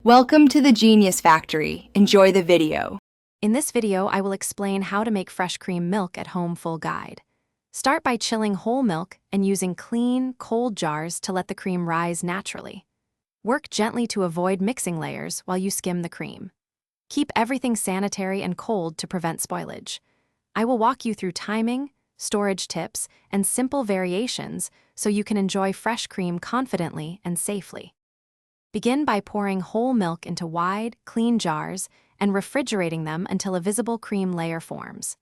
Welcome to the Genius Factory. Enjoy the video. In this video, I will explain how to make fresh cream milk at home full guide. Start by chilling whole milk and using clean, cold jars to let the cream rise naturally. Work gently to avoid mixing layers while you skim the cream. Keep everything sanitary and cold to prevent spoilage. I will walk you through timing, storage tips, and simple variations so you can enjoy fresh cream confidently and safely. Begin by pouring whole milk into wide, clean jars and refrigerating them until a visible cream layer forms.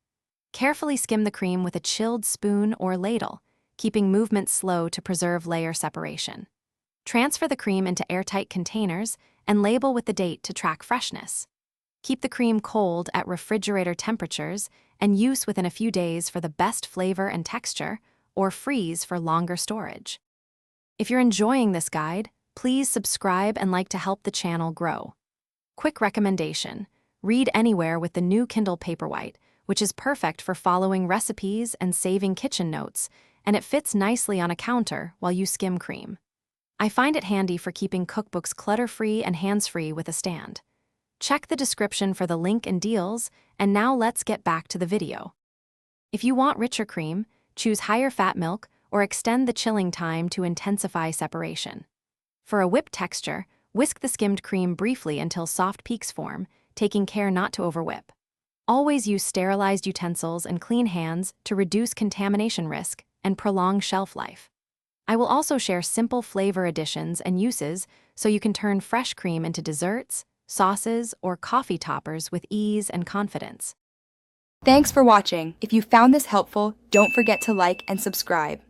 Carefully skim the cream with a chilled spoon or ladle, keeping movement slow to preserve layer separation. Transfer the cream into airtight containers and label with the date to track freshness. Keep the cream cold at refrigerator temperatures and use within a few days for the best flavor and texture, or freeze for longer storage. If you're enjoying this guide, please subscribe and like to help the channel grow. Quick recommendation: read anywhere with the new Kindle Paperwhite, which is perfect for following recipes and saving kitchen notes, and it fits nicely on a counter while you skim cream. I find it handy for keeping cookbooks clutter-free and hands-free with a stand. Check the description for the link and deals, and now let's get back to the video. If you want richer cream, choose higher fat milk or extend the chilling time to intensify separation. For a whipped texture, whisk the skimmed cream briefly until soft peaks form, taking care not to overwhip. Always use sterilized utensils and clean hands to reduce contamination risk and prolong shelf life. I will also share simple flavor additions and uses so you can turn fresh cream into desserts, sauces, or coffee toppers with ease and confidence. Thanks for watching. If you found this helpful, don't forget to like and subscribe.